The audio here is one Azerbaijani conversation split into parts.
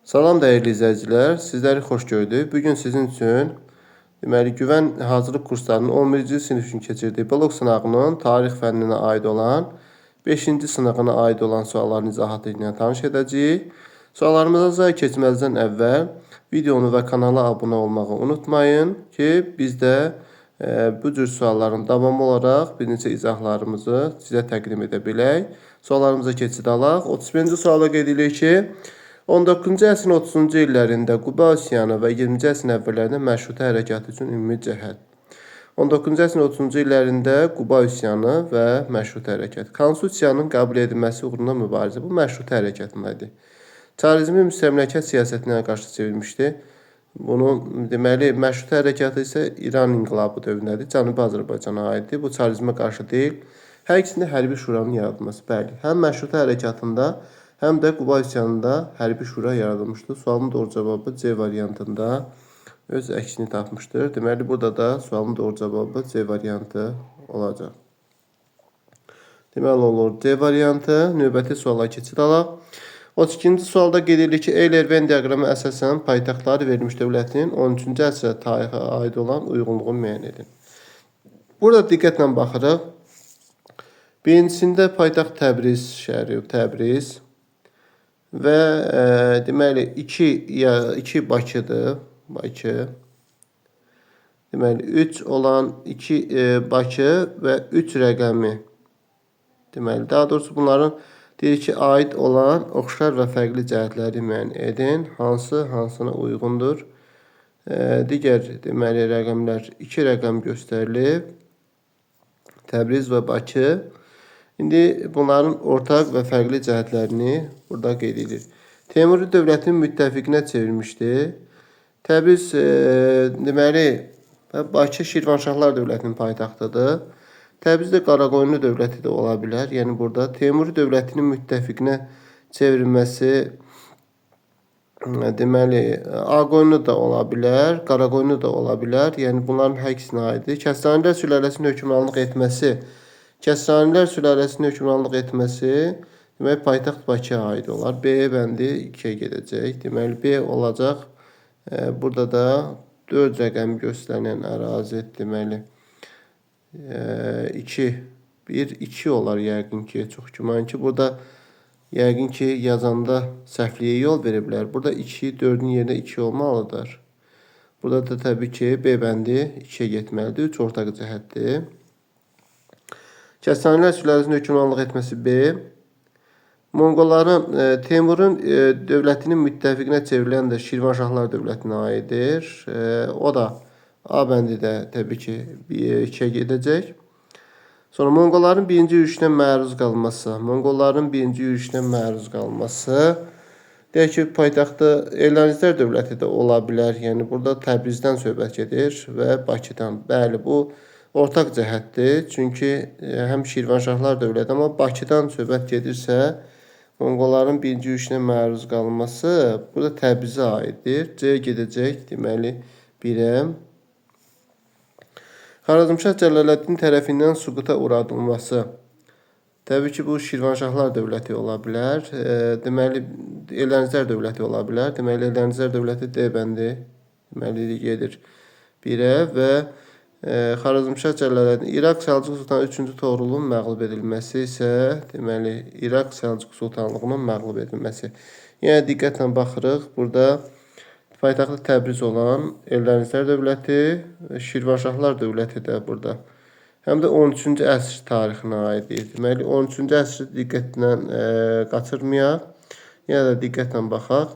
Salam dəyərli izləyicilər, sizləri xoş gördük. Bugün sizin üçün güvən hazırlıq kurslarının 11-ci sinif üçün keçirdiyi blok sınağının tarix fənninə aid olan 5-ci sınağına aid olan sualların izahatı ilə tanış edəcəyik. Suallarımıza keçməzdən əvvəl videonu və kanala abunə olmağı unutmayın ki, biz də bu cür sualların davamı olaraq bir neçə izahlarımızı sizə təqdim edə bilək. Suallarımıza keçid alaq. 31-ci suala qeyd edirik ki, 19-cu əsrin 30-cu illərində Quba üsyanı və 20-ci əsrin əvvəllərində məşrutə hərəkatı üçün ümumi cəhət. 19-cu əsrin 30-cu illərində Quba üsyanı və məşrutə hərəkatı. Konstitusiyanın qəbul edilməsi uğrunda mübarizə. Bu məşrutə hərəkatındaydı. Çarizmi müstəmləkət siyasətinə qarşı çevirmişdi. Bunu deməli məşrutə hərəkatı isə İran inqilabı dövründədir. Cənubi Azərbaycana aiddir. Bu çarizmə qarşı deyil. Hər ikisində hərbi şuranın yaradılması. Bəli, həm məşrutə hərəkatında, həm də Quba üsyanında hərbi şura yaradılmışdır. Sualın doğru cavabı C variantında öz əksini tapmışdır. Deməli, burada da sualın doğru cavabı C variantı olacaq. Deməli olur C variantı. Növbəti suala keçid alaq. 32-ci sualda qeyd edilir ki, Euler-Venn diaqramı əsasən paytaxtları verilmiş dövlətin 13-cü əsrə tarixə aid olan uyğunluğu müəyyən edin. Burada diqqətlə baxırıq. Birincisində paytaxt Təbriz şəhəri, Təbriz və deməli 2 Bakıdır, Bakı. Deməli 3 olan 2 Bakı və 3 rəqəmi. Deməli daha doğrusu bunların deyir ki, aid olan oxşar və fərqli cəhətləri müəyyən edin. Hansına uyğundur? Digər deməli rəqəmlər 2 rəqəm göstərilib. Təbriz və Bakı. İndi bunların ortaq və fərqli cəhətlərini burada qeyd edilir. Teymuri dövlətinin müttəfiqinə çevirmişdi. Təbriz deməli Bakı Şirvanşahlar dövlətinin paytaxtıdır. Təbriz də Qaraqoyunlu dövləti də ola bilər. Yəni burada Teymuri dövlətinin müttəfiqinə çevrilməsi deməli Ağqoyunlu da ola bilər, Qaraqoyunlu da ola bilər. Yəni bunların hər ikisinə aiddir. Kəsranilər sülaləsinin hökmranlıq etməsi, demək paytaxt Bakıya aid olar. B bəndi 2-yə gedəcək. Deməli B olacaq. Burada da 4 rəqəm göstərilən ərazi deməli 2 olar yəqin ki, çox güman ki, burada yəqin ki, yazanda səhvliyə yol verə bilər. Burada 2, 4-ün yerinə 2 olmalıdır. Burada da təbii ki, B bəndi 2-yə getməlidir. 3 ortaq cəhətdir. Kəsranilər sülaləsinin hökmranlıq etməsi B. Monqolların, Teymurun dövlətinin müttəfiqinə çevrilən də Şirvanşahlar dövlətinə aiddir. O da A bəndi də təbii ki 2-yə gedəcək. Sonra Monqolların birinci yürüşünə məruz qalması. Deyək ki, paytaxtı Eldənizlər dövləti də ola bilər. Yəni burada Təbrizdən söhbət gedir və Bakıdan. Bəli, bu ortaq cəhətdir. Çünki həm Şirvanşahlar dövləti, amma Bakıdan söhbət gedirsə, Monqolların birinci yürüşünə məruz qalması burada Təbrizə aiddir. C gedəcək, deməli 1-ə. Xarəzmşah Cəlaləddin tərəfindən süquta uğradılması. Təbii ki, bu Şirvanşahlar dövləti ola bilər. Deməli, Eldənizlər dövləti ola bilər. Deməli, Eldənizlər dövləti D bəndi deməli gedir 1-ə və Xarəzmşah Cəlaləddin İraq Səlcuq Sultanı 3-cü Toğrulun məğlub edilməsi isə deməli İraq Səlcuq Sultanlığının məğlub edilməsi. Yəni diqqətlə baxırıq. Burada paytaxtı Təbriz olan Eldənizlər dövləti, Şirvanşahlar dövləti də burada. Həm də 13-cü əsr tarixinə aiddir. Deməli 13-cü əsri diqqətlə qaçırmayaq. Yəni də diqqətlə baxaq.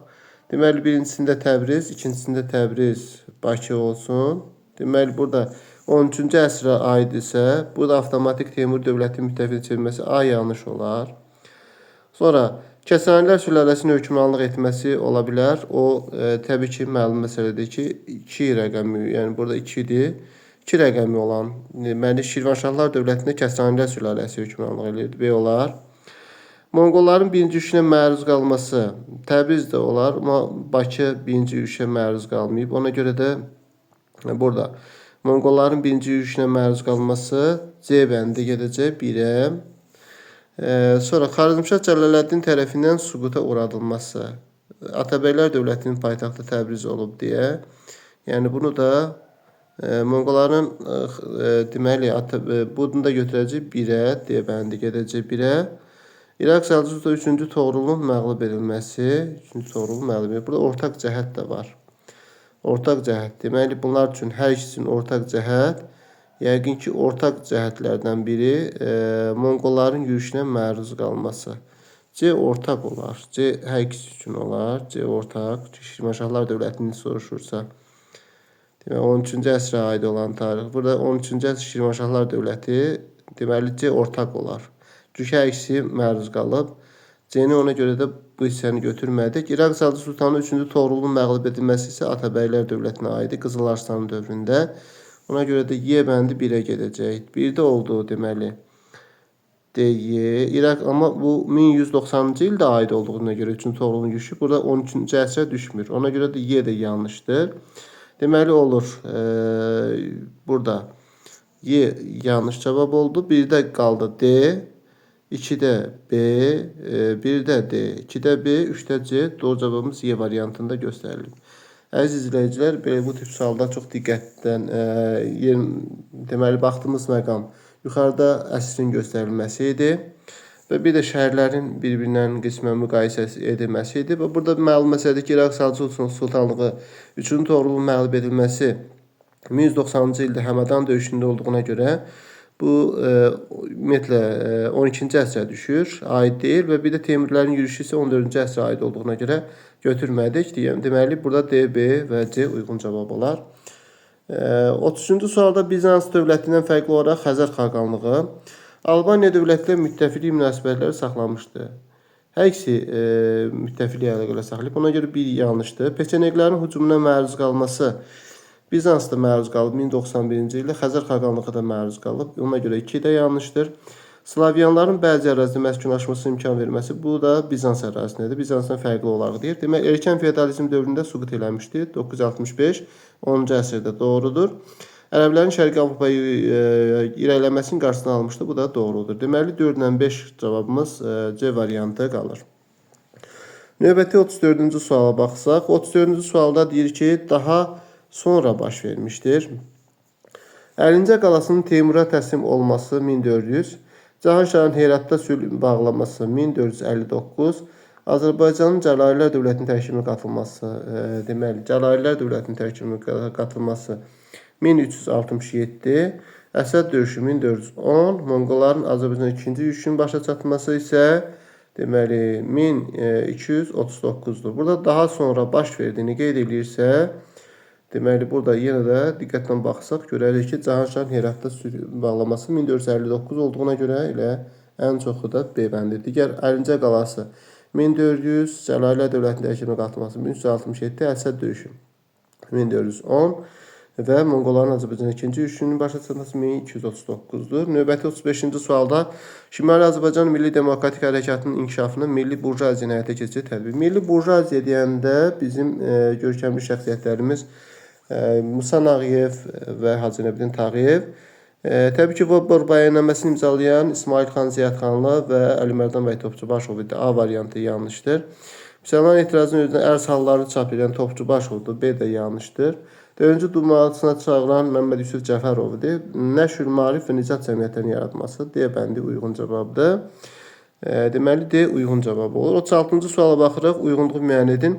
Deməli birincisində Təbriz, ikincisində Təbriz, Bakı olsun. Deməli burada 13-cü əsrə aid isə burada avtomatik Teymur dövləti müttəfiqinə çevrilməsi A yanlış olar. Sonra Kəsranilər sülaləsinin hökmranlıq etməsi ola bilər. O təbii ki, məlum məsələdir ki, 2 rəqəmi, yəni burada 2-dir. 2 rəqəmi olan, deməli Şirvanşahlar dövlətində Kəsranilər sülaləsi hökmranlıq edir. B olar. Monqolların birinci yürüşünə məruz qalması Təbriz də olar, amma Bakı birinci yürüşə məruz qalmayıb. Ona görə də burada Monqolların birinci yürüşünə məruz qalması C bəndi gedəcək 1-ə. Sonra Xarəzmşah Cəlaləddin tərəfindən süquta uğradılması. Atabəylər dövlətinin paytaxtı Təbriz olub deyə. Yəni bunu da Monqolların deməli bunu da götürəcək 1-ə, D bəndi gedəcək 1-ə. İraq Səlcuqda 3-cü Toğrulun məğlub edilməsi, 3-cü Toğrulun məğlub edilməsi. Burada ortaq cəhət də var. Ortaq cəhət. Deməli bunlar üçün hər ikisi üçün ortaq cəhət. Yəqin ki, ortaq cəhətlərdən biri Monqolların yürüşünə məruz qalması. C ortaq olar. C hər ikisi üçün olar. C ortaq. Şirvanşahlar dövlətini soruşursa. Deməli 13-cü əsrə aid olan tarix. Burada 13-cü əsr Şirvanşahlar dövləti deməli C ortaq olar. Çünki hər ikisi məruz qalıb. C-ni ona görə də bu hissəni götürmədik. İraq Səlcuq Sultanı 3-cü Toğrulun məğlub edilməsi isə Atabəylər dövlətinə aid Qızıl Arslan dövründə. Ona görə də Y bəndi 1-ə gedəcək. 1-də oldu deməli. D-Y. İraq amma bu 1190-cı ildə aid olduğuna görə 3-cü Toğrulun yürüşü burada 13-cü əsrə düşmür. Ona görə də Y də yanlışdır. Deməli olur. Burada Y yanlış cavab oldu. 1-də qaldı D. 2-də B, 1-də D, 2-də B, 3-də C. Doğru cavabımız Y variantında göstərilib. Əziz izləyicilər, belə bu tip sualda çox diqqətdən deməli baxdığımız məqam yuxarıda əsrin göstərilməsi idi və bir də şəhərlərin bir-birindən qismən müqayisə edilməsi idi və burada məlum məsələdir ki, İraq Səlcuq Sultanlığı 3-cü Toğrulun məğlub edilməsi 1190-cı ildə Həmədan döyüşündə olduğuna görə bu ümumiyyətlə 12-ci əsrə düşür, aid deyil və bir də Teymurilərin yürüşü isə 14-cü əsrə aid olduğuna görə götürmədik. Deməli, burada D, B və C uyğun cavab olar. 30-cu sualda Bizans dövlətindən fərqli olaraq Xəzər xaqanlığı Albaniya dövləti ilə müttəfiqlik münasibətləri saxlamışdı. Hər ikisi müttəfiqlik əlaqələri saxlayıb. Ona görə bir yanlışdır. Peçeneglərin hücumuna məruz qalması Bizans da məruz qalıb 1091-ci ildə, Xəzər xaqanlığı da məruz qalıb. Ona görə 2 də yanlışdır. Slavyanların bəzi ərazidə məskunlaşmasına imkan verməsi, bu da Bizans ərazisindədir. Bizansdan fərqli olaraq deyir. Demək, erkən feodalizm dövründə süqut eləmişdi. 965, 10-cu əsrdə doğrudur. Ərəblərin Şərqi Avropaya irəliləməsinin qarşısını almışdı. Bu da doğrudur. Deməli, 4-lə 5 cavabımız C variantı qalır. Növbəti 34-cü suala baxsaq, 34-cü sualda deyir ki, daha sonra baş vermişdir. Əlincə qalasının Teymura təslim olması 1400, Cahanşahın Heratda sülh bağlaması 1459, Azərbaycanın Cəlalilər dövlətinin tərkibinə qatılması, deməli, Cəlalilər dövlətinin tərkibinə qatılması 1367, Əsəd döyüşü 1410, Monqolların Azərbaycan ikinci yürüşünün başa çatması isə deməli 1239-dur. Burada daha sonra baş verdiyini qeyd edirsə, deməli, burada yenə də diqqətlə baxsaq, görərik ki, Cahanşahın Heratda sülh bağlaması 1459 olduğuna görə elə ən çoxu da B bəndi. Digər Əlincə qalası 1400, Cəlalilər dövlətinin tərkibinə qatılması 1367, Əsəd döyüşü 1410 və Monqolların Azərbaycan ikinci yürüşünün başa çatması 1239-dur. Növbəti 35-ci sualda Şimali Azərbaycan Milli Demokratik Hərəkatının inkişafını milli burjuaziya həyata keçirdiyi tədbir. Milli burjuaziya deyəndə bizim görkəmli şəxsiyyətlərimiz Musa Nağıyev və Hacı Nəbdin Tağıyev. Təbii ki, bu bəyannaməsini imzalayan İsmail xan Ziyadxanlı və Əli Mərdan bəy Topçubaşov idi. A variantı yanlışdır. Müsəlman etirazının özünə ərz hallarını çap edən Topçubaşovdur. B də yanlışdır. 4-cü Dumasına çağıran Məmməd Yusuf Cəfərov idi. Nəşr Maarif və Nicat cəmiyyətlərinin yaratması D bəndi uyğun cavabdır. Deməli, D uyğun cavab olur. 36-cı suala baxırıq. Uyğunluğu müəyyən edin.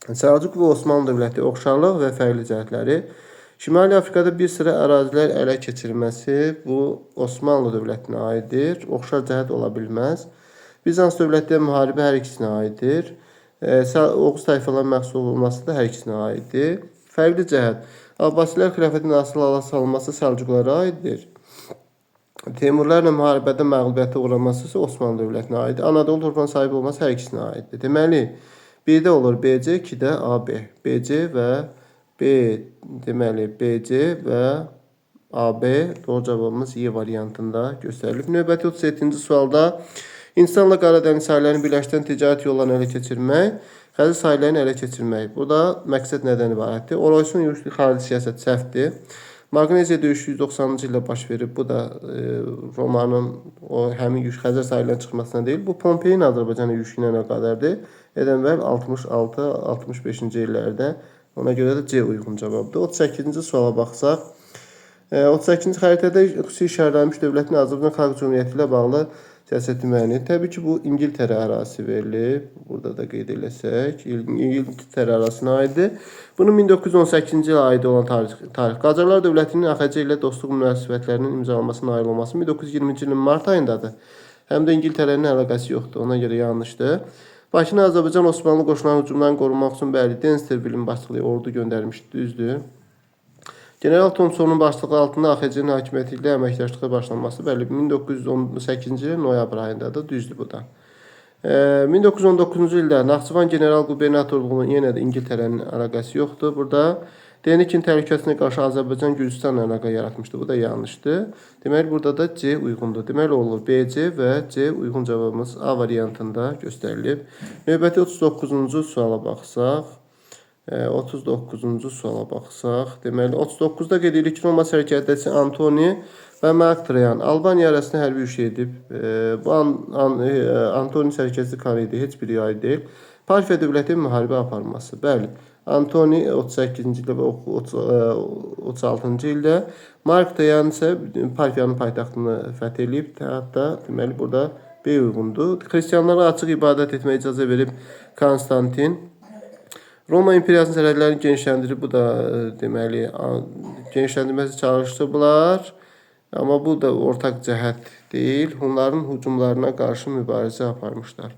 Səlcuq və Osmanlı dövləti oxşarlıq və fərqli cəhətləri. Şimali Afrikada bir sıra ərazilər ələ keçirilməsi bu Osmanlı dövlətinə aiddir. Oxşar cəhət ola bilməz. Bizans dövləti müharibə hər ikisinə aiddir. Oğuz tayfaların məxsul olması da hər ikisinə aiddir. Fərqli cəhət. Abbasilər xilafətinin asıl hala salınması Səlcuqlara aiddir. Teymurlarla müharibədə məğlubiyyətə uğraması isə Osmanlı dövlətinə aiddir. Anadolu torpağına sahib olması hər ikisinə aiddir. Deməli, 1-də olur BC, 2-də AB. BC və B, deməli, BC və AB doğru cavabımız Y variantında göstərilib. Növbəti 37-ci sualda İnsanla Qaradəniz sahillərini birləşdirən ticarət yollarını ələ keçirmək, Xəzər sahillərini ələ keçirmək. Burada məqsəd nədən ibarətdir? Oroysun yürüşlü xarici siyasət səhvdir. Maqneziya döyüşü 190-cı ildə baş verib. Bu da Romanın o həmin yürüş Xəzər sahillərinə çıxmasına deyil. Bu Pompeyin Azərbaycana yürüşü ilə əlaqədardır. Edenberg 66-65-ci illərdə. Ona görə də C uyğun cavabdır. 38-ci suala baxsaq. 38-ci xəritədə xüsusi işarələnmiş dövlətin Azərbaycan Xalq Cümhuriyyəti ilə bağlı siyasəti müəyyən. Təbii ki, bu İngiltərə ərazisi verilib. Burada da qeyd eləsək, İngiltərə ərazisinə aiddir. Bunun 1918-ci ilə aid olan tarix. Qacarlar dövlətinin AXC ilə dostluq münasibətlərinin imzalanmasına nail olması 1920-ci ilin mart ayındadır. Həm də İngiltərənin əlaqəsi yoxdur. Ona görə yanlışdır. Bakını Azərbaycan Osmanlı qoşunlarının hücumdan qorunmaq üçün bəli, Denstervilin başçılığı ordu göndərmişdi, düzdür. General Thomsonun başçılığı altında AXC-nin hakimiyyəti ilə əməkdaşlığa başlanması bəli 1918-ci il noyabr ayındadır, düzdür bu da. 1919-cu ildə Naxçıvan general qubernatorluğunun yenə də İngiltərənin əlaqəsi yoxdur. Burada Denikin təhlükəsinə qarşı Azərbaycan Gürcüstan əlaqə yaratmışdı. Bu da yanlışdır. Deməli burada da C uyğundur. Deməli olur BC və C uyğun cavabımız A variantında göstərilib. Növbəti 39-cu suala baxsaq. 39-cu suala baxsaq. Deməli 39-da qeyd edilir ki, Roma sərkərdəsi Antoni və Mark Trayan Albaniya arasında hərbi yürüş edib. Bu Antoni sərkərdəsi kan idi, heç biri aid deyil. Parfiya dövləti müharibə aparması. Bəli. Antoni 38-ci ildə və 36-cı ildə, Mark Trayan isə Parfiyanın paytaxtını fəth edib. Hətta deməli burada B uyğundur. Xristianlara açıq ibadət etməyə icazə verib Konstantin. Roma imperiyasının sərhədlərini genişləndirib. Bu da deməli genişləndirməsi çalışdıblar. Amma bu da ortaq cəhət deyil. Hunların hücumlarına qarşı mübarizə aparmışlar.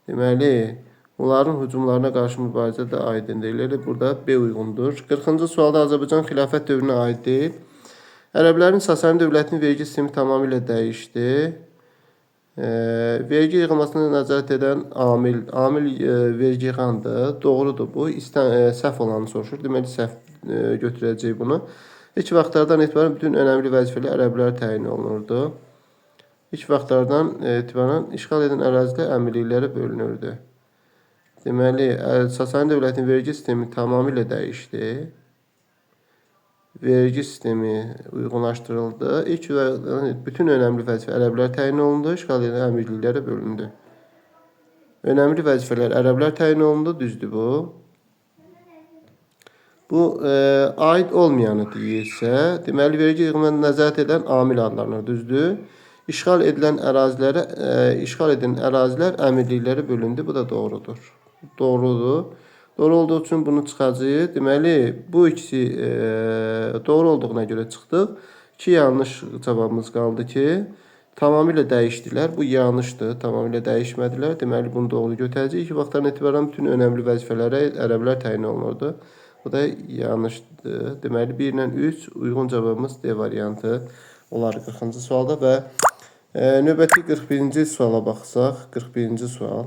Deməli, onların hücumlarına qarşı mübarizə də aydın deyil. Burada B uyğundur. 40-cı sualda Azərbaycan xilafət dövrünə aid deyil. Ərəblərin Sasani dövlətinin vergi sistemi tamamilə dəyişdi. Vergi yığılmasına nəzarət edən amil vergi yığandır. Doğrudur bu. Səhv olanı soruşur. Deməli, səhv götürəcək bunu. İlk vaxtlardan etibarən bütün önəmli vəzifələr ərəblərə təyin olunurdu. İlk vaxtlardan etibarən işğal edən ərazilər əmirliklərə bölünürdü. Deməli, Sasani dövlətinin vergi sistemi tamamilə dəyişdi. Vergi sistemi uyğunlaşdırıldı. İlk bütün önəmli vəzifə ərəblərə təyin olundu, işğal edən əmirliklərə bölündü. Önəmli vəzifələr ərəblər təyin olundu, düzdür bu. Bu aid olmayanı deyilsə, deməli vergi yığımına nəzarət edən amil adlanır, düzdür. İşğal edən ərazilər əmirliklərə bölündü. Bu da doğrudur. Doğrudur. Doğru olduğu üçün bunu çıxacağıq. Deməli, bu ikisi doğru olduğuna görə çıxdıq. 2 yanlış cavabımız qaldı ki, tamamilə dəyişdilər. Bu yanlışdır. Tamamilə dəyişmədilər. Deməli, bunu doğru götürəcəyik. İlk vaxtdan etibarən bütün önəmli vəzifələrə ərəblər təyin olunurdu. Bu da yanlışdır. Deməli, 1 ilə 3 uyğun cavabımız D variantı olar 40-cı sualda və növbəti 41-ci suala baxsaq. 41-ci sual.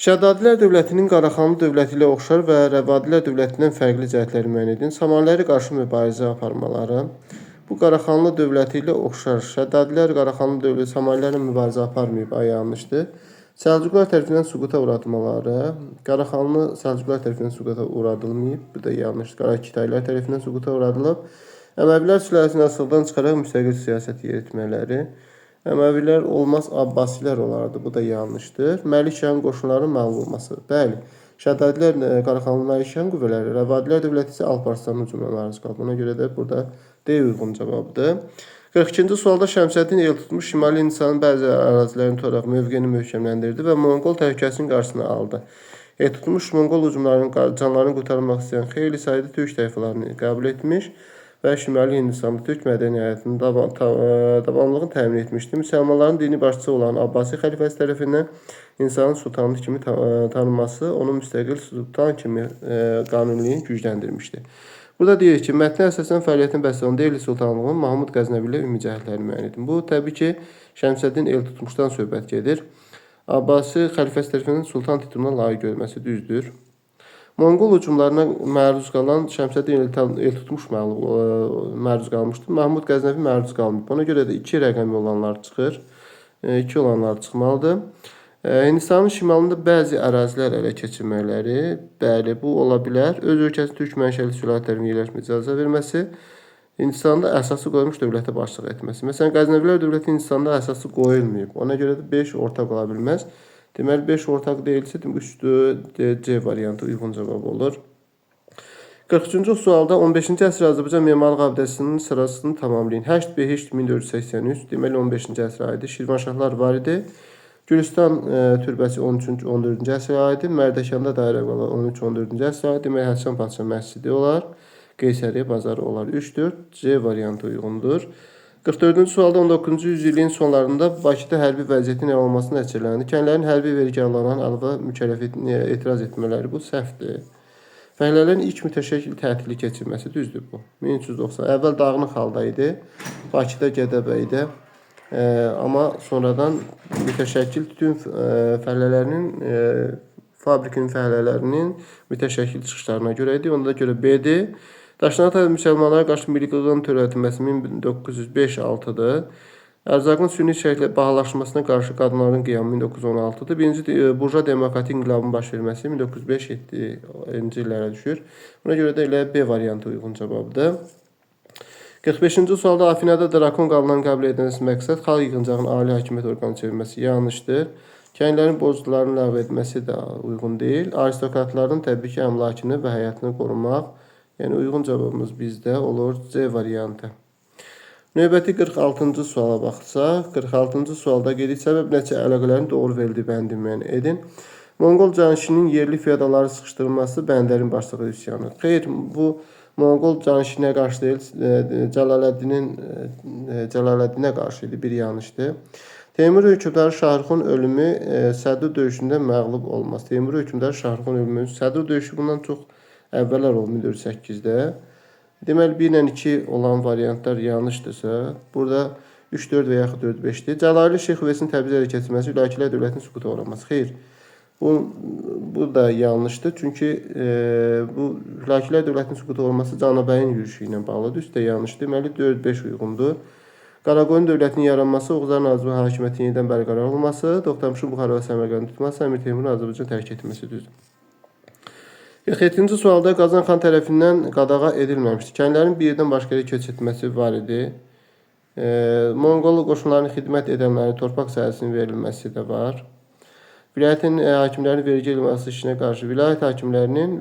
Şəddadilər dövlətinin Qaraxanlı dövləti ilə oxşar və Rəvadilər dövlətindən fərqli cəhətləri müəyyən edin. Samanlılara qarşı mübarizə aparmaları. Bu Qaraxanlı dövləti ilə oxşar. Şəddadilər Qaraxanlı dövləti Samanlılara mübarizə aparmayıb. Yanlışdır. Səlcuqlar tərəfindən süquta uğradılmaları. Qaraxanlı Səlcuqlar tərəfindən süquta uğradılmayıb. Bu da yanlışdır. Qarakitaylar tərəfindən süquta uğradılıb. Əməvilər sülaləsini asıldan çıxaraq müstəqil siyasət yeritmələri. Əməvilər olmaz Abbasilər olardı. Bu da yanlışdır. Məlikşahın qoşunların məğlub olması. Bəli. Şəddadilər Qaraxanlı Məlikşahın qüvvələri. Rəvadilər dövləti isə Alparslanın hücumuna məruz qaldı. Buna görə də burada D uyğun cavabdır. 42-ci sualda Şəmsəddin el tutmuş Şimali Hindistanın bəzi ərazilərini tutaraq mövqeyini möhkəmləndirdi və Monqol təhlükəsinin qarşısını aldı. El tutmuş Monqol hücumlarının canlarını qurtarmaq istəyən xeyli sayda türk tayfalarını qəbul etmiş və Şimali Hindistanda türk mədəniyyətinin davamlılığını təmin etmişdi. Müsəlmanların dini başçısı olan Abbasi xəlifəsi tərəfindən insanın sultanı kimi tanınması onun müstəqil sultan kimi qanuniliyi gücləndirmişdi. Burada deyir ki, mətnə əsasən fəaliyyətin bəstəlanı Delhi Sultanlığının Mahmud Qəznəvi ilə ümumi cəhətlərini müəyyən edin. Bu, təbii ki, Şəmsəddin el tutmuşdan söhbət gedir. Abbasi xəlifəsi tərəfindən sultan tituluna layiq görülməsi düzdür. Monqol hücumlarına məruz qalan Şəmsəddin el tutmuş məruz qalmışdır. Mahmud Qəznəvi məruz qalmayıb. Ona görə də 2 rəqəmi olanlar çıxır. 2 olanlar çıxmalıdır. Hindistanın şimalında bəzi ərazilər ələ keçirmələri, bəli, bu ola bilər. Öz ölkəsi türk mənşəli sülalələrin yerləşmə icazə verməsi, Hindistan'da əsası qoymuş dövlətə başçılıq etməsi. Məsələn, Qəznəvilər dövləti Hindistanda əsası qoyulmayıb. Ona görə də 5 ortaq ola bilməz. Deməli 5 ortaq deyilsə, 3 C variantı uyğun cavab olur. 43-cü sualda 15-ci əsr Azərbaycan memarlıq abidəsinin sırasını tamamlayın. Həşt Behişt 1483, deməli 15-ci əsrə aiddir. Şirvanşahlar var idi. Gülüstan türbəsi 13-cü 14-cü əsrə aiddir. Mərdəkanda dairə qala 13-14-cü əsrə aiddir. Deməli Həsən Padşah məscidi olar. Qeysəriyyə bazarı olar. 3-4 C variantı uyğundur. 44-cü sualda 19-cu yüzilliyin sonlarında Bakıda hərbi vəziyyətin elan olması nəticələndi. Kəndlərin hərbi vergi alınan əlavə mükəlləfiyyətinə etiraz etmələri bu səhvdir. Fəhlələrin ilk mütəşəkkil tətili keçirməsi düzdür bu. 1390. Əvvəl dağınıq halda idi. Bakıda, Gədəbəydə. Amma sonradan mütəşəkkil tütün fəhlələrinin fabrikin fəhlələrinin mütəşəkkil çıxışlarına görə idi. Ona görə B-dir. Daşnaqda müsəlmanlara qarşı milli qırğın törədilməsi 1905-6-dır. Ərzaqın süni şəkildə bahalaşmasına qarşı qadınların qiyamı 1916-dır. Birinci burja demokratik inqilabın baş verməsi 1905-7-ci illərə düşür. Buna görə də elə B variantı uyğun cavabdır. 45-ci sualda Afinada drakon qanunlarını qəbul edilməsi məqsəd xalq yığıncağının ali hakimiyyət orqanı çevirməsi yanlışdır. Kəndlərin borclarını ləğv etməsi də uyğun deyil. Aristokratların təbii ki, əmlakını və həyatını qorumaq. Yəni uyğun cavabımız bizdə olur C variantı. Növbəti 46-cı suala baxsaq, 46-cı sualda qeyd səbəb nəticə əlaqələrin doğru verildiyi bəndi müəyyən edin. Monqol canişinin yerli feodalları sıxışdırılması Bəndərin başlığı üsyanı. Xeyr, bu Monqol canişinə qarşı deyil, Cəlaləddinə qarşı idi, bir yanlışdır. Teymur hökmdarı Şahrixin ölümü Sədr döyüşündə məğlub olması. Teymur hökmdarı Şahrixin ölümü Sədr döyüşü bundan çox əvvəllər oldu 1408-də. Deməli 1 ilə 2 olan variantlar yanlışdırsa, burada 3, 4 və yaxud 4, 5-dir. Cəlalirli Şeyx Üveysin Təbriz ələ keçirməsi Hülakülər dövlətinin süquta uğraması. Xeyr, bu da yanlışdır. Çünki bu Hülakülər dövlətinin süquta uğraması Canabəyin yürüyüşü ilə bağlıdır. Üstə yanlışdır. Deməli 4, 5 uyğundur. Qaraqoyun dövlətinin yaranması, Oğuzların Azərbaycan hakimiyyətinin yenidən bərqərar olması, Toxtamışın Buxara və Səmərqandı tutması, Əmir Teymurun Azərbaycan tərk etməsi düzdür. 47-ci sualda Qazan xan tərəfindən qadağa edilməmişdir. Kəndlərin bir yerdən başqa yerə köç etməsi var idi. Monqol qoşunlarının xidmət edənlərin torpaq sahəsinin verilməsi də var. Vilayətin hakimlərinin vergi yığılması işinə qarşı, vilayət hakimlərinin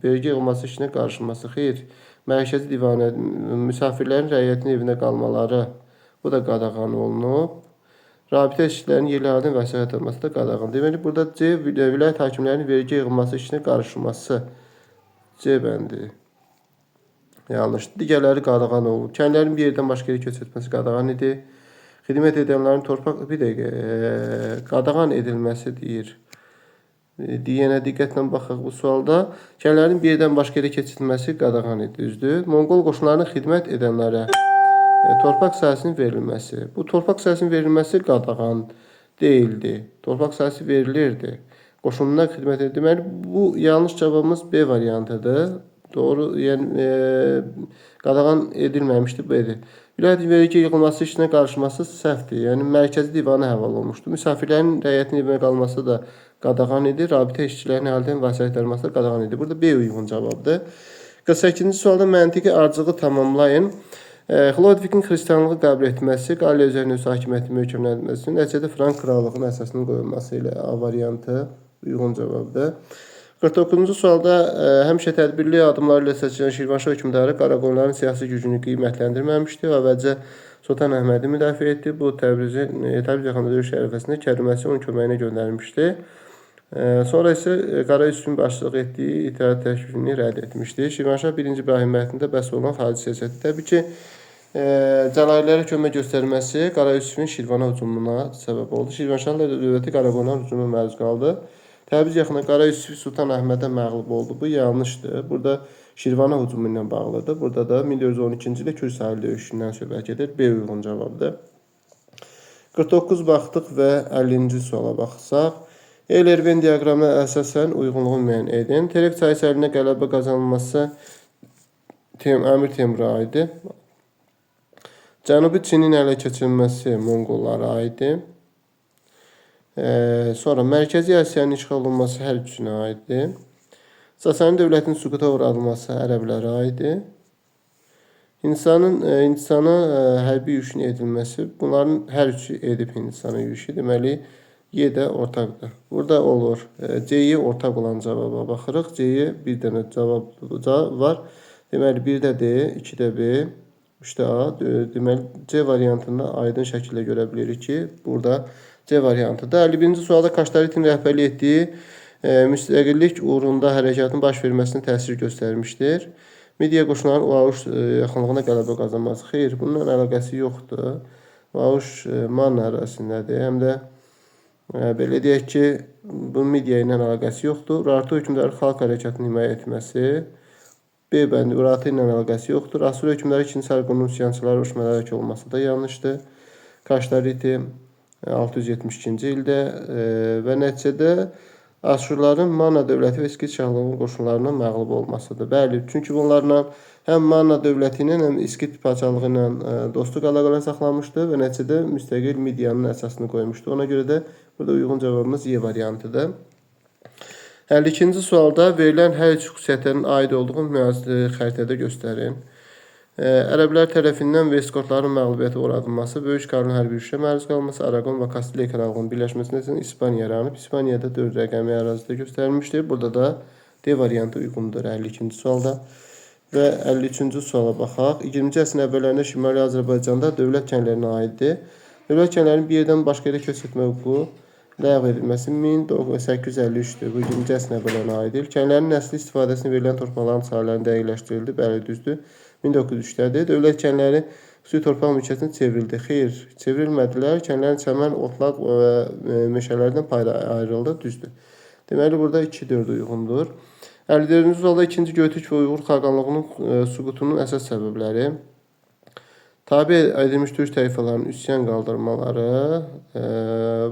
vergi yığılması işinə qarşılması. Xeyr, Mərkəzi Divanə müsafirlərin rəiyyətin evində qalmaları, bu da qadağan olunub. Rabitə işçilərinin yerli əhalinin vəsait alması da qadağan. Deməli, burada C vilayət hakimlərinin vergi yığılması işinə qarışılması C bəndi yanlışdır. Digərləri qadağan olunub. Kəndlərin bir yerdən başqa yerə köç etməsi qadağan idi. Xidmət edənlərin torpaq qadağan edilməsi deyir. Deyənə diqqətlə baxaq bu sualda. Kəndlərin bir yerdən başqa yerə keçirilməsi qadağan idi, düzdür. Monqol qoşunlarının xidmət edənlərə torpaq sahəsinin verilməsi. Bu torpaq sahəsinin verilməsi qadağan deyildi. Torpaq sahəsi verilirdi. Qoşunlar xidmət edir. Deməli, bu yanlış cavabımız B variantıdır. Doğru, yəni qadağan edilməmişdir, B-dir. Vilayət vergi yığılması işinə qarışması səhvdir. Yəni Mərkəzi Divana həvalə olmuşdur. Müsafirlərin rəiyyətin evində qalması da qadağan idi. Rabitə işçilərinin əldən vəsait alması da qadağan idi. Burada B uyğun cavabdır. 48-ci sualda məntiqi arcığı tamamlayın. Xlodvikin xristianlığı qəbul etməsi, Qaliya üzərində öz hakimiyyəti möhkəmləndirməsi, nəticədə Frank krallığının əsasının qoyulması ilə A variantı uyğun cavabdır. 49-cu sualda həmişə tədbirli addımlar ilə seçilən Şirvanşah hökmdarı Qaraqoyunların siyasi gücünü qiymətləndirməmişdi və əvvəlcə Sultan Əhmədi müdafiə etdi. Bu Təbriz yaxınında döyüş ərəfəsində Kəriməsi onun köməyinə göndərmişdi. Sonra isə Qara Üstün başçılıq etdiyi itaət təklifini rədd etmişdi. Şirvanşah 1-ci İbrahim məhdində bəhs olunan xarici siyasəti. Təbii ki, Cəlalilərə kömək göstərməsi Qara Üstünün Şirvana hücumuna səbəb oldu. Şirvanşahlar dövləti Qaraqoyunların hücumuna məruz qaldı. Təbriz yaxınında Qara Üstün Sultan Əhmədə məğlub oldu. Bu yanlışdır. Burada Şirvana hücumu ilə bağlıdır. Burada da 1412-ci ildə Kür sahil döyüşündən söhbət gedir. B uyğun cavabdır. 49 baxdıq və 50-ci suala baxsaq. Eyler-Venn diaqramına əsasən uyğunluğu müəyyən edin. Terek çayı sərinə qələbə qazanılması Əmir Teymura aiddir. Cənubi Çinin ələ keçirilməsi Monqollara aiddir. Sonra Mərkəzi Asiyanın işğal olunması hər üçünə aiddir. Sasani dövlətinin süquta uğradılması ərəblərə aiddir. Hindistana hərbi yürüşün edilməsi, bunların hər üçü edib Hindistana yürüşü. Deməli, Y də ortaqdır. Burada olur. C-yə ortaq olan cavaba baxırıq. C-yə bir dənə cavab var. Deməli, 1-də D, 2-də B, 3-də A. Deməli, C variantında aydın şəkildə görə bilirik ki, burada C variantıdır. 51-ci sualda Qaştaritin rəhbərlik etdiyi müstəqillik uğrunda hərəkatın baş verməsinə təsir göstərmişdir. Midiya qoşunların Uauş yaxınlığına qələbə qazanması. Xeyr, bununla əlaqəsi yoxdur. Uauş Manna ərazisindədir. Həm də belə deyək ki, bunun Midiya ilə əlaqəsi yoxdur. Urartu hökmdarı xalq hərəkatını himayə etməsi. B bəndi Urartu ilə əlaqəsi yoxdur. Asur hökmdarı 2-ci Sarqonun üsyançıları rüşmələrək olması da yanlışdır. Qaştariti 672-ci ildə və nəticədə Asurların Manna dövləti və İskit şahlığının qoşunlarına məğlub olmasıdır. Bəli, çünki bunlarla həm Manna dövləti ilə, həm İskit padşahlığı ilə dostluq əlaqələr saxlamışdı və nəticədə müstəqil Midiyanın əsasını qoymuşdu. Ona görə də burada uyğun cavabımız Y variantıdır. 52-ci sualda verilən hər üç xüsusiyyətlərin aid olduğunu xəritədə göstərin. Ərəblər tərəfindən Vestgotların məğlubiyyətə uğradılması, Böyük Karlın hərbi yürüşə məruz qalması, Aragon və Kastiliya krallığının birləşməsinə üçün İspaniya yaranıb. İspaniyada 4 rəqəmi ərazidə göstərilmişdir. Burada da D variantı uyğundur 52-ci sualda. Və 53-cü suala baxaq. 20-ci əsrin əvvəllərində Şimali Azərbaycanda dövlət kəndlərinə aiddir. Dövlət kəndlərinin bir yerdən başqa yerə köç etmə hüququ ləğv edilməsi 1853-dür. Bu 20-ci əsrin əvvəllərinə aiddir. Kəndlərin nəsli istifadəsinə verilən torpaqların sahələrinin dəqiqləşdirildi. Bəli, düzdür. 1903-dədir. Dövlət kəndləri xüsusi torpaq mülkiyyətinə çevrildi. Xeyr, çevrilmədilər. Kəndlərin çəmən, otlaq və meşələrdən payda ayrıldı. Düzdür. Deməli, burada 2-4 uyğundur. 54-cü sualda 2-ci Göytürk və Uyğur xaqanlığının süqutunun əsas səbəbləri. Tabi edilmiş türk tayfalarının üsyan qaldırmaları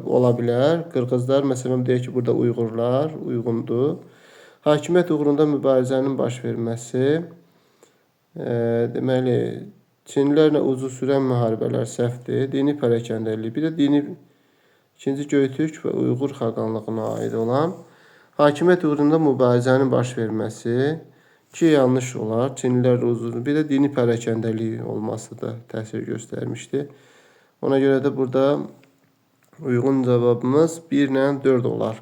ola bilər. Qırğızlar, məsələn, deyək ki, burada Uyğurlar uyğundur. Hakimiyyət uğrunda mübarizənin baş verməsi. Deməli, Çinlilərlə uzun sürən müharibələr səhvdir. Dini pərəkəndəlik. Bir də 2-ci Göytürk və Uyğur xaqanlığına aid olan hakimiyyət uğrunda mübarizənin baş verməsi ki, yanlış olar. Çinlilərlə uzun, bir də dini pərəkəndəlik olması da təsir göstərmişdi. Ona görə də burada uyğun cavabımız 1 ilə 4 olar.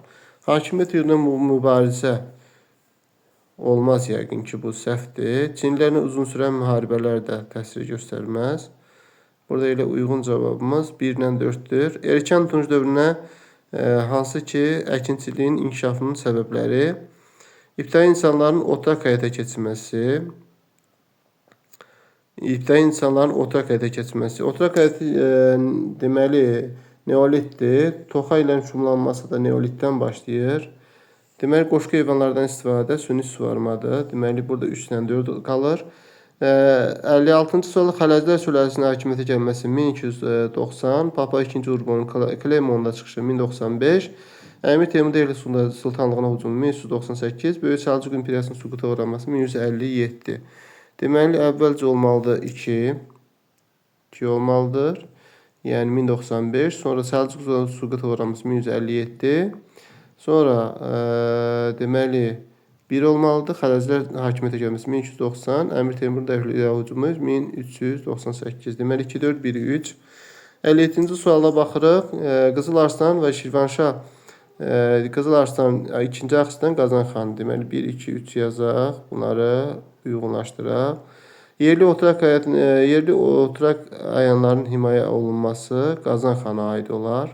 Hakimiyyət uğrunda mübarizə olmaz yəqin ki, bu səhvdir. Çinlilərlə uzun sürən müharibələr də təsir göstərməz. Burada elə uyğun cavabımız 1 ilə 4-dür. Erkən Tunc dövrünə hansı ki, əkinçiliyin inkişafının səbəbləri, İbtidai insanların otraq həyata keçməsi. Otraq həyatı deməli neolitdir. Toxa ilə şumlanması da neolitdən başlayır. Deməli, qoşqu heyvanlardan istifadə süni suvarmadır. Deməli, burada 3 ilə 4 qalır. 56-cı sualda Xələclər sülaləsinin hakimiyyətə gəlməsi 1290, Papa 2-ci Urbonun Clermontda çıxışı 1095, Əmir Teymur Delhi sultanlığına hücumu 1198, Böyük Səlcuq imperiyasının süquta uğraması 1157. Deməli, əvvəlcə olmalıdır 2 olmalıdır. Yəni 1095, sonra Səlcuq süquta uğraması 1157. Sonra deməli 1 olmalıdır. Xələclər hakimiyyətə gəlməsi 1290, Əmir Teymurun Delhiyə hücumu 1398. Deməli 2 4 1 3. 57-ci suala baxırıq. Qızıl Arslan və Şirvanşah Qızıl Arslan 2-ci Axistan Qazan xan. Deməli 1 2 3 yazaq. Bunları uyğunlaşdıraq. Yerli oturaq ayanların himayə olunması Qazan xana aid olar.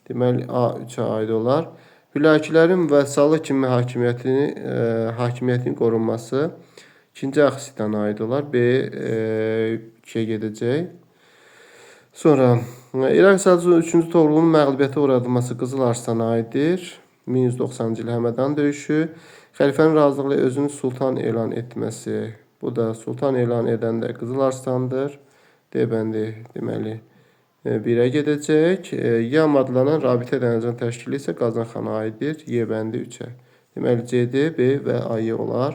Deməli A3-ə aid olar. Hülakilərin vəsalı kimi hakimiyyətin qorunması 2-ci Axisitana aid olar. B 2-yə gedəcək. Sonra İraq Səlcuqun 3-cü Toğrulun məğlubiyyətə uğradılması Qızıl Arslana aiddir. 1190-cı il Həmədan döyüşü. Xəlifənin razılığı ilə özünü sultan elan etməsi. Bu da sultan elan edən də Qızıl Arslandır. D bəndi deməli 1-ə gedəcək. YAM adlanan rabitə dənizən təşkili isə Qazan xana aiddir. Y bəndi 3-ə. Deməli CD, B və A-Y olar.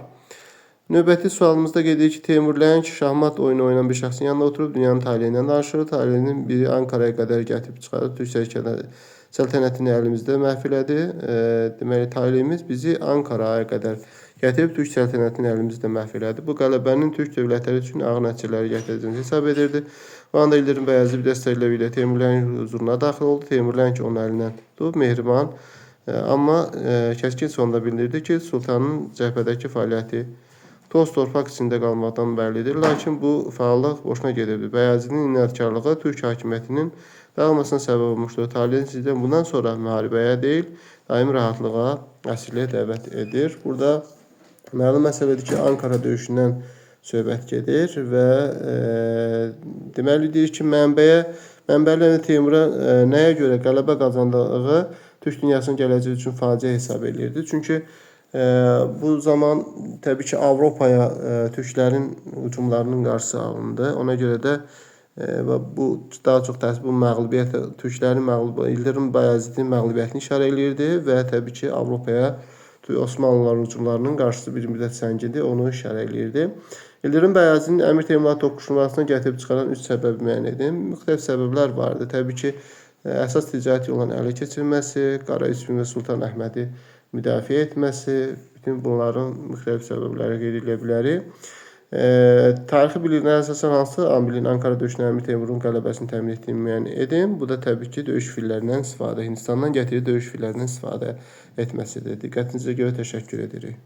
Növbəti sualımızda qeyd edir ki, Teymurləng şahmat oyunu oynayan bir şəxsin yanında oturub dünyanın taleyindən danışır. Taleyinin biri Ankaraya qədər gətirib çıxarır. Türk səltənətini əlimizdə məhv elədi. Deməli, taleyimiz bizi Ankaraya qədər gətirib Türk səltənətini əlimizdə məhv elədi. Bu qələbənin Türk dövlətləri üçün ağır nəticələri gətirəcəyini hesab edirdi. O anda İldırım Bəyazıt bir dəstəkləri ilə Teymurilərin huzuruna daxil oldu. Teymurilərin ki, onun əlindən tutub, Mehriban. Amma kəskin sonda bildirdi ki, sultanın cəbhədəki fəaliyyəti toz torpaq içində qalmaqdan bəllidir. Lakin bu fəallıq boşuna gedirdi. Bəyazıtın inadkarlığı Türk hakimiyyətinin dağılmasına səbəb olmuşdur. Talehin sizdən bundan sonra müharibəyə deyil, daimi rahatlığa, əsirliyə dəvət edir. Burada məlum məsələdir ki, Ankara döyüşündən söhbət gedir və deməli deyir ki, mənbələrlə Teymura nəyə görə qələbə qazandığı Türk dünyasının gələcəyi üçün faciə hesab edirdi. Çünki bu zaman təbii ki, Avropaya türklərin hücumlarının qarşısı alındı. Ona görə də bu daha çox bu məğlubiyyət, türklərin İldırım Bəyazıtın məğlubiyyətini işarə edirdi və təbii ki, Avropaya Osmanlıların hücumlarının qarşısı bir müddət səngidi, onu işarə edirdi. İldırım Bəyazıtın Əmir Teymurla toqquşmasına gətirib çıxaran 3 səbəbi müəyyən edin. Müxtəlif səbəblər vardı. Təbii ki, əsas ticarət yolunun ələ keçirilməsi, Qara İsfin və Sultan Əhmədi müdafiə etməsi, bütün bunların müxtəlif səbəbləri qeyd edilə bilərik. Tarixi biliklərə əsasən hansı amilin Ankara döyüşünə Əmir Teymurun qələbəsini təmin etdiyini müəyyən edin. Bu da təbii ki, döyüş fillərindən istifadə, Hindistandan gətirdiyi döyüş fillərindən istifadə etməsidir. Diqqətinizə görə təşəkkür edirik.